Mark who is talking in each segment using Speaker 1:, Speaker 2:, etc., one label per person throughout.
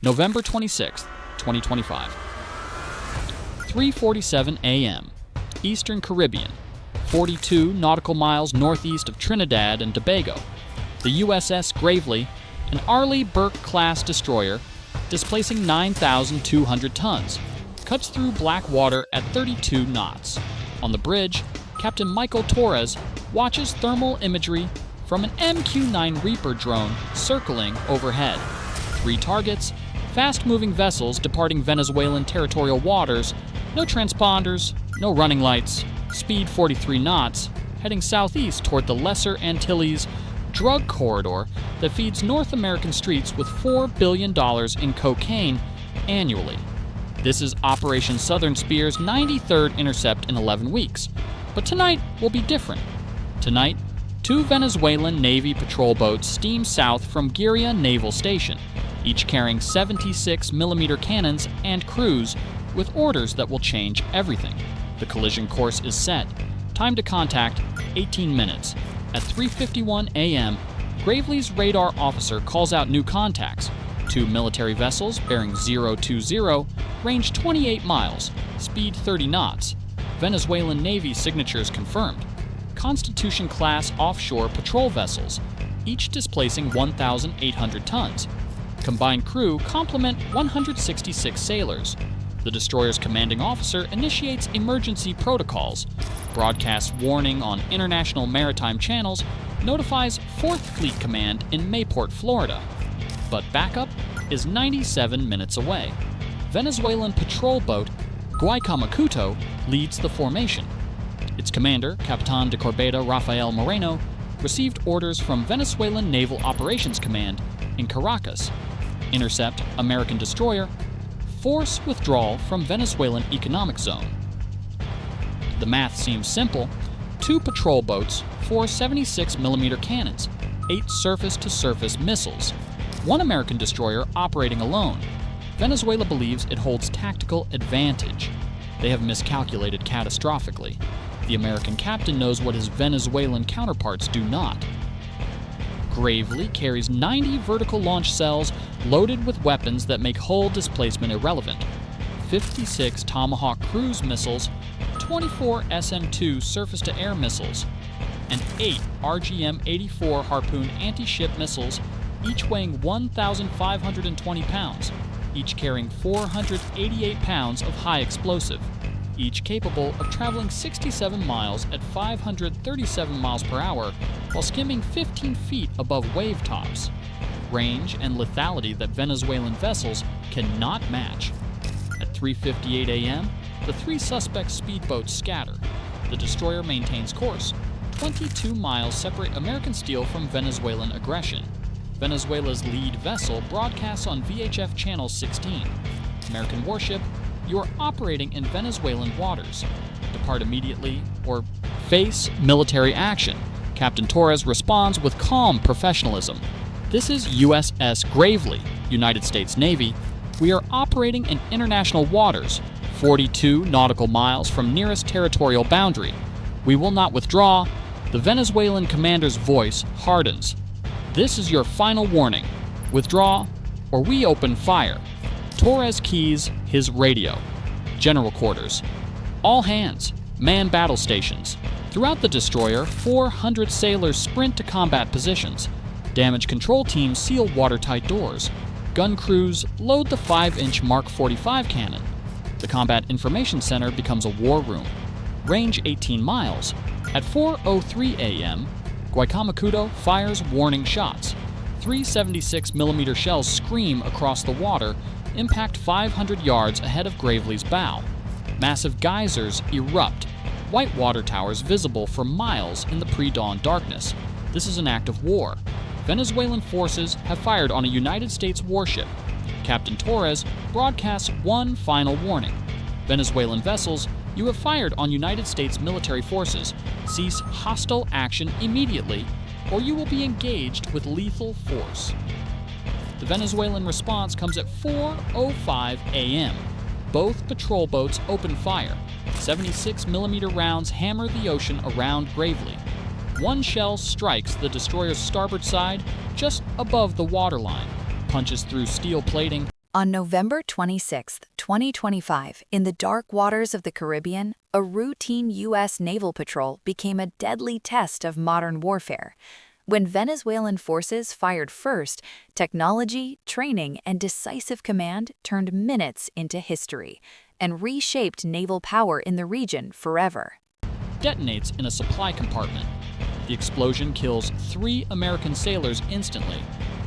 Speaker 1: November 26, 2025. 3:47 a.m. Eastern Caribbean, 42 nautical miles northeast of Trinidad and Tobago. The USS Gravely, an Arleigh Burke-class destroyer, displacing 9,200 tons, cuts through black water at 32 knots. On the bridge, Captain Michael Torres watches thermal imagery from an MQ-9 Reaper drone circling overhead. 3 targets, fast-moving vessels departing Venezuelan territorial waters, no transponders, no running lights, speed 43 knots, heading southeast toward the Lesser Antilles drug corridor that feeds North American streets with $4 billion in cocaine annually. This is Operation Southern Spear's 93rd intercept in 11 weeks. But tonight will be different. Tonight, 2 Venezuelan Navy patrol boats steam south from Guiria Naval Station, each carrying 76mm cannons and crews with orders that will change everything. The collision course is set. Time to contact, 18 minutes. At 3:51 a.m., Gravely's radar officer calls out new contacts. 2 military vessels bearing 020, range 28 miles, speed 30 knots. Venezuelan Navy signatures confirmed. Constitution-class offshore patrol vessels, each displacing 1,800 tons. Combined crew complement 166 sailors. The destroyer's commanding officer initiates emergency protocols, broadcasts warning on international maritime channels, notifies 4th Fleet Command in Mayport, Florida. But backup is 97 minutes away. Venezuelan patrol boat Guaycamacuto leads the formation. Its commander, Capitan de Corbeta Rafael Moreno, received orders from Venezuelan Naval Operations Command in Caracas. Intercept American destroyer. Force withdrawal from Venezuelan economic zone. The math seems simple. 2 patrol boats, 4 76mm cannons, 8 surface-to-surface missiles. 1 American destroyer operating alone. Venezuela believes it holds tactical advantage. They have miscalculated catastrophically. The American captain knows what his Venezuelan counterparts do not. Gravely carries 90 vertical launch cells loaded with weapons that make hull displacement irrelevant. 56 Tomahawk cruise missiles, 24 SM-2 surface-to-air missiles, and 8 RGM-84 Harpoon anti-ship missiles, each weighing 1,520 pounds, each carrying 488 pounds of high explosive, each capable of traveling 67 miles at 537 miles per hour while skimming 15 feet above wave tops. Range and lethality that Venezuelan vessels cannot match. At 3:58 a.m., the 3 suspect speedboats scatter. The destroyer maintains course. 22 miles separate American steel from Venezuelan aggression. Venezuela's lead vessel broadcasts on VHF Channel 16. American warship, you are operating in Venezuelan waters. Depart immediately or face military action. Captain Torres responds with calm professionalism. This is USS Gravely, United States Navy. We are operating in international waters, 42 nautical miles from nearest territorial boundary. We will not withdraw. The Venezuelan commander's voice hardens. This is your final warning. Withdraw, or we open fire. Torres keys his radio. General quarters. All hands, man battle stations. Throughout the destroyer, 400 sailors sprint to combat positions. Damage control teams seal watertight doors. Gun crews load the 5-inch Mark 45 cannon. The Combat Information Center becomes a war room. Range 18 miles. At 4:03 a.m., Guaycamacuto fires warning shots. 3 76mm shells scream across the water, impact 500 yards ahead of Gravely's bow. Massive geysers erupt, white water towers visible for miles in the pre-dawn darkness. This is an act of war. Venezuelan forces have fired on a United States warship. Captain Torres broadcasts one final warning. Venezuelan vessels, you have fired on United States military forces. Cease hostile action immediately, or you will be engaged with lethal force. The Venezuelan response comes at 4:05 a.m. Both patrol boats open fire. 76mm rounds hammer the ocean around Gravely. One shell strikes the destroyer's starboard side just above the waterline, punches through steel plating,
Speaker 2: On November 26, 2025, in the dark waters of the Caribbean, a routine U.S. naval patrol became a deadly test of modern warfare. When Venezuelan forces fired first, technology, training, and decisive command turned minutes into history and reshaped naval power in the region forever.
Speaker 1: Detonates in a supply compartment. The explosion kills 3 American sailors instantly,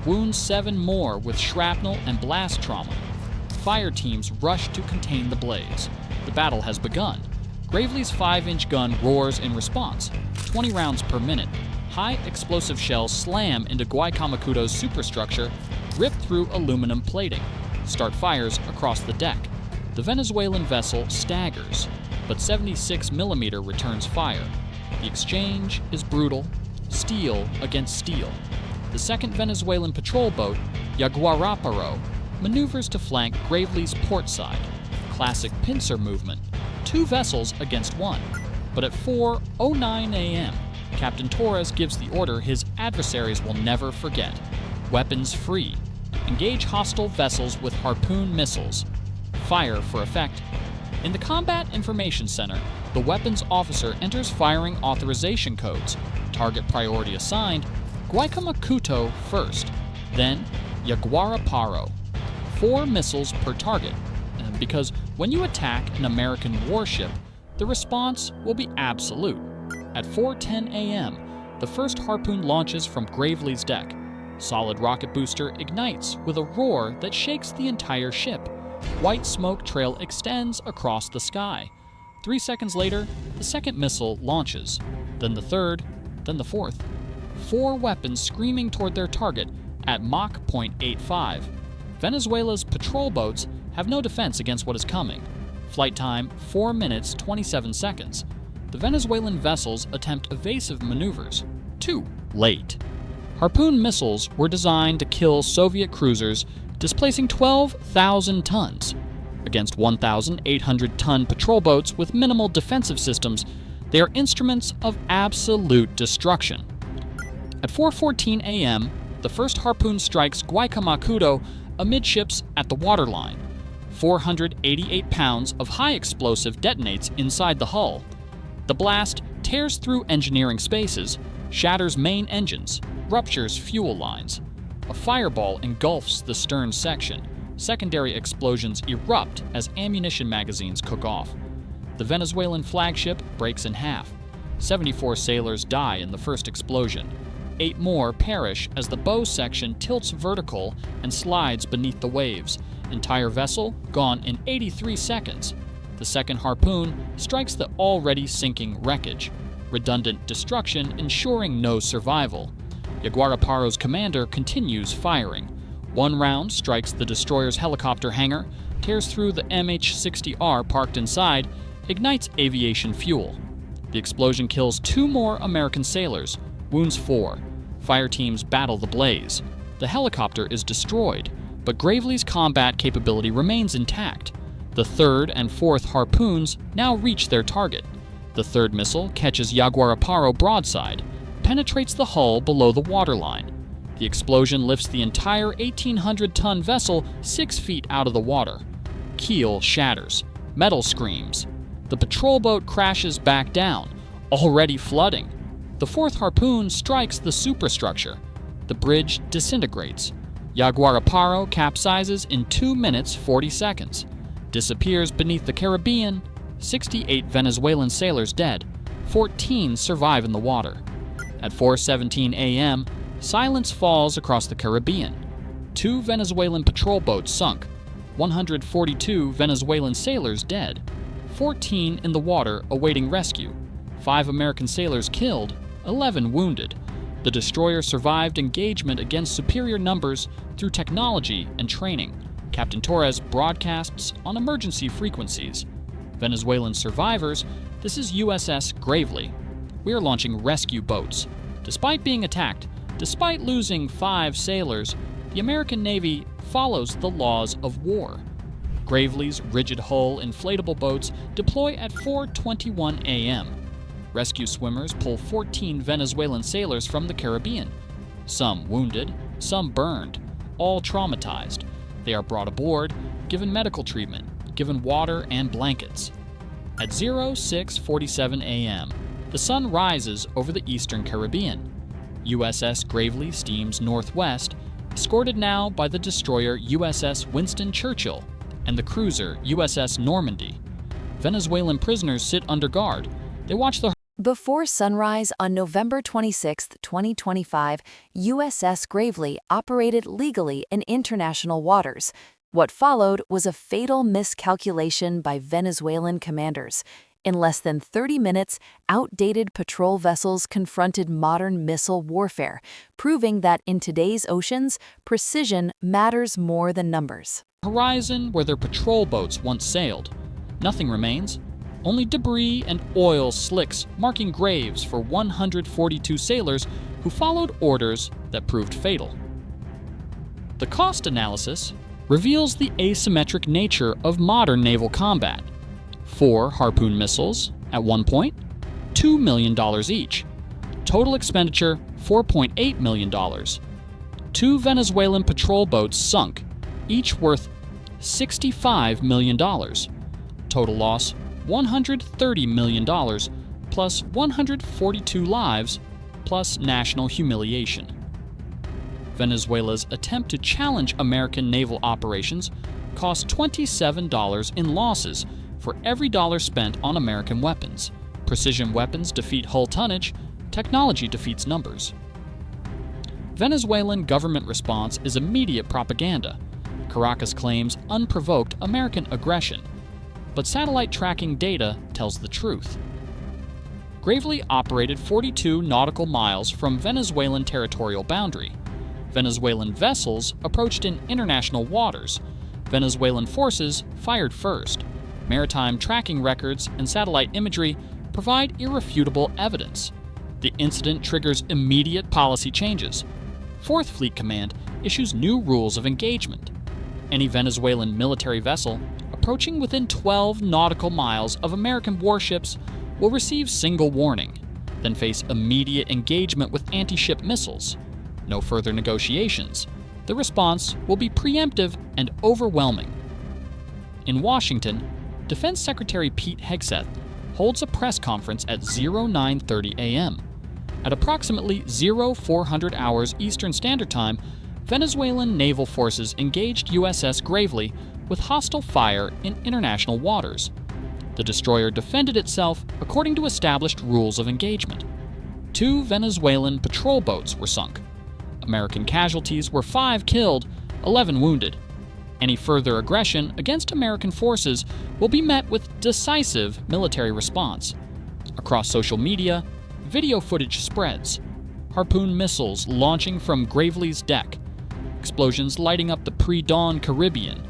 Speaker 1: wounds 7 more with shrapnel and blast trauma. Fire teams rush to contain the blaze. The battle has begun. Gravely's 5-inch gun roars in response, 20 rounds per minute. High explosive shells slam into Guaycamacuto's superstructure, rip through aluminum plating, start fires across the deck. The Venezuelan vessel staggers, but 76mm returns fire. The exchange is brutal, steel against steel. The second Venezuelan patrol boat, Yaguaraparo, maneuvers to flank Gravely's port side. Classic pincer movement, 2 vessels against 1. But at 4:09 a.m., Captain Torres gives the order his adversaries will never forget. Weapons free. Engage hostile vessels with Harpoon missiles. Fire for effect. In the Combat Information Center, the weapons officer enters firing authorization codes. Target priority assigned, Guaycamacuto first, then Yaguaraparo. 4 missiles per target, because when you attack an American warship, the response will be absolute. At 4:10 a.m., the first Harpoon launches from Gravely's deck. Solid rocket booster ignites with a roar that shakes the entire ship. White smoke trail extends across the sky. 3 seconds later, the second missile launches, then the third, then the fourth. 4 weapons screaming toward their target at Mach 0.85. Venezuela's patrol boats have no defense against what is coming. Flight time 4 minutes 27 seconds. The Venezuelan vessels attempt evasive maneuvers. Too late. Harpoon missiles were designed to kill Soviet cruisers, displacing 12,000 tons. Against 1,800-ton patrol boats with minimal defensive systems, they are instruments of absolute destruction. At 4:14 a.m., the first Harpoon strikes Guaycamacuto amidships at the waterline. 488 pounds of high explosive detonates inside the hull. The blast tears through engineering spaces, shatters main engines, ruptures fuel lines. A fireball engulfs the stern section. Secondary explosions erupt as ammunition magazines cook off. The Venezuelan flagship breaks in half. 74 sailors die in the first explosion. 8 more perish as the bow section tilts vertical and slides beneath the waves. Entire vessel gone in 83 seconds. The second Harpoon strikes the already sinking wreckage. Redundant destruction ensuring no survival. Yaguaraparo's commander continues firing. 1 round strikes the destroyer's helicopter hangar, tears through the MH-60R parked inside, ignites aviation fuel. The explosion kills 2 more American sailors, wounds 4. Fire teams battle the blaze. The helicopter is destroyed, but Gravely's combat capability remains intact. The third and fourth Harpoons now reach their target. The third missile catches Yaguaraparo broadside, penetrates the hull below the waterline. The explosion lifts the entire 1,800-ton vessel 6 feet out of the water. Keel shatters. Metal screams. The patrol boat crashes back down, already flooding. The fourth Harpoon strikes the superstructure. The bridge disintegrates. Yaguaraparo capsizes in 2 minutes 40 seconds. Disappears beneath the Caribbean. 68 Venezuelan sailors dead. 14 survive in the water. At 4:17 a.m., silence falls across the Caribbean. 2 Venezuelan patrol boats sunk. 142 Venezuelan sailors dead. 14 in the water awaiting rescue. 5 American sailors killed. 11 wounded. The destroyer survived engagement against superior numbers through technology and training. Captain Torres broadcasts on emergency frequencies. Venezuelan survivors, this is USS Gravely. We are launching rescue boats. Despite being attacked, despite losing 5 sailors, the American Navy follows the laws of war. Gravely's rigid hull inflatable boats deploy at 4:21 a.m. Rescue swimmers pull 14 Venezuelan sailors from the Caribbean. Some wounded, some burned, all traumatized. They are brought aboard, given medical treatment, given water and blankets. At 06:47 a.m., the sun rises over the eastern Caribbean. USS Gravely steams northwest, escorted now by the destroyer USS Winston Churchill and the cruiser USS Normandy. Venezuelan prisoners sit under guard. They watch the
Speaker 2: Before sunrise on November 26, 2025, USS Gravely operated legally in international waters. What followed was a fatal miscalculation by Venezuelan commanders. In less than 30 minutes, outdated patrol vessels confronted modern missile warfare, proving that in today's oceans, precision matters more than numbers.
Speaker 1: horizon where their patrol boats once sailed. Nothing remains, only debris and oil slicks marking graves for 142 sailors who followed orders that proved fatal. The cost analysis reveals the asymmetric nature of modern naval combat. 4 Harpoon missiles, at one point, $2 million each. Total expenditure, $4.8 million. 2 Venezuelan patrol boats sunk, each worth $65 million. Total loss, $130 million, plus 142 lives, plus national humiliation. Venezuela's attempt to challenge American naval operations cost $27 in losses for every dollar spent on American weapons. Precision weapons defeat hull tonnage, technology defeats numbers. Venezuelan government response is immediate propaganda. Caracas claims unprovoked American aggression, but satellite tracking data tells the truth. Gravely operated 42 nautical miles from Venezuelan territorial boundary. Venezuelan vessels approached in international waters. Venezuelan forces fired first. Maritime tracking records and satellite imagery provide irrefutable evidence. The incident triggers immediate policy changes. 4th Fleet Command issues new rules of engagement. Any Venezuelan military vessel approaching within 12 nautical miles of American warships will receive single warning, then face immediate engagement with anti-ship missiles. No further negotiations. The response will be preemptive and overwhelming. In Washington, Defense Secretary Pete Hegseth holds a press conference at 09:30 a.m. At approximately 0400 hours Eastern Standard Time, Venezuelan naval forces engaged USS Gravely with hostile fire in international waters. The destroyer defended itself according to established rules of engagement. 2 Venezuelan patrol boats were sunk. American casualties were 5 killed, 11 wounded. Any further aggression against American forces will be met with decisive military response. Across social media, video footage spreads. Harpoon missiles launching from Gravely's deck. Explosions lighting up the pre-dawn Caribbean.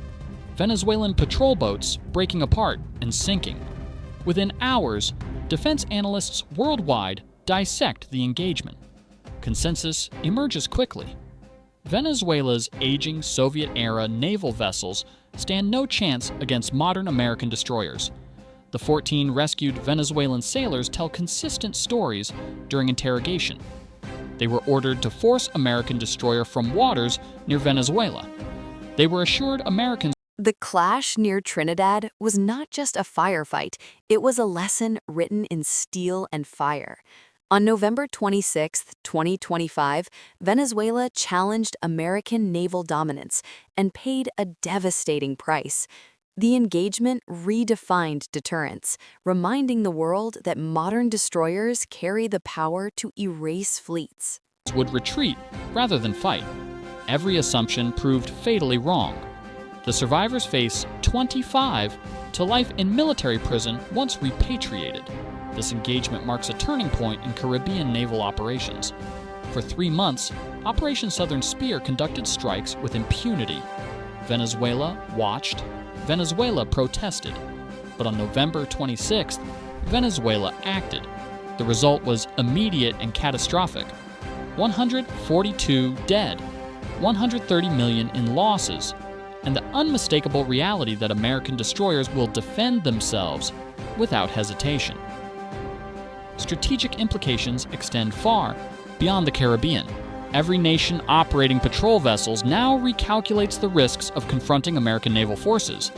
Speaker 1: Venezuelan patrol boats breaking apart and sinking. Within hours, defense analysts worldwide dissect the engagement. Consensus emerges quickly. Venezuela's aging Soviet-era naval vessels stand no chance against modern American destroyers. The 14 rescued Venezuelan sailors tell consistent stories during interrogation. They were ordered to force American destroyer from waters near Venezuela. They were assured Americans.
Speaker 2: The clash near Trinidad was not just a firefight, it was a lesson written in steel and fire. On November 26, 2025, Venezuela challenged American naval dominance and paid a devastating price. The engagement redefined deterrence, reminding the world that modern destroyers carry the power to erase fleets.
Speaker 1: Would retreat rather than fight. Every assumption proved fatally wrong. The survivors face 25 to life in military prison once repatriated. This engagement marks a turning point in Caribbean naval operations. For 3 months, Operation Southern Spear conducted strikes with impunity. Venezuela watched, Venezuela protested. But on November 26th, Venezuela acted. The result was immediate and catastrophic. 142 dead, 130 million in losses, and the unmistakable reality that American destroyers will defend themselves without hesitation. Strategic implications extend far beyond the Caribbean. Every nation operating patrol vessels now recalculates the risks of confronting American naval forces.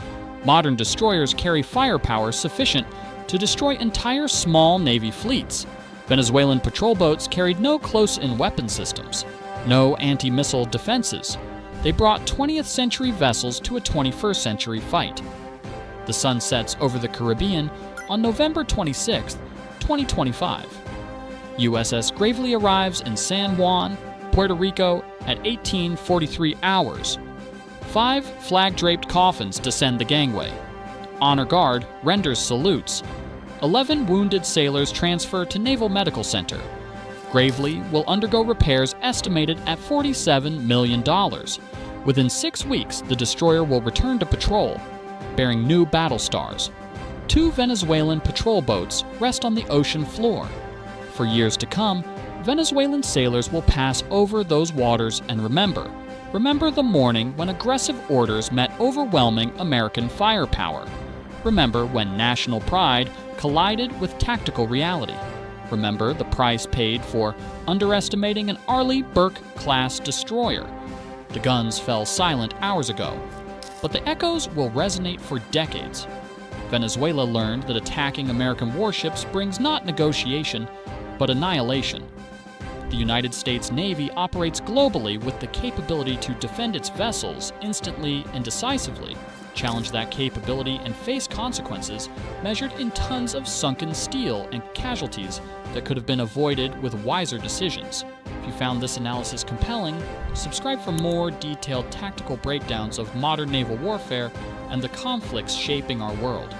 Speaker 1: Modern destroyers carry firepower sufficient to destroy entire small Navy fleets. Venezuelan patrol boats carried no close-in weapon systems, no anti-missile defenses. They brought 20th century vessels to a 21st century fight. The sun sets over the Caribbean on November 26, 2025. USS Gravely arrives in San Juan, Puerto Rico at 18:43 hours. 5 flag-draped coffins descend the gangway. Honor Guard renders salutes. 11 wounded sailors transfer to Naval Medical Center. Gravely will undergo repairs estimated at $47 million. Within 6 weeks, the destroyer will return to patrol, bearing new battle stars. 2 Venezuelan patrol boats rest on the ocean floor. For years to come, Venezuelan sailors will pass over those waters and remember the morning when aggressive orders met overwhelming American firepower. Remember when national pride collided with tactical reality. Remember the price paid for underestimating an Arleigh Burke-class destroyer. The guns fell silent hours ago, but the echoes will resonate for decades. Venezuela learned that attacking American warships brings not negotiation, but annihilation. The United States Navy operates globally with the capability to defend its vessels instantly and decisively, challenge that capability, and face consequences measured in tons of sunken steel and casualties that could have been avoided with wiser decisions. If you found this analysis compelling, subscribe for more detailed tactical breakdowns of modern naval warfare and the conflicts shaping our world.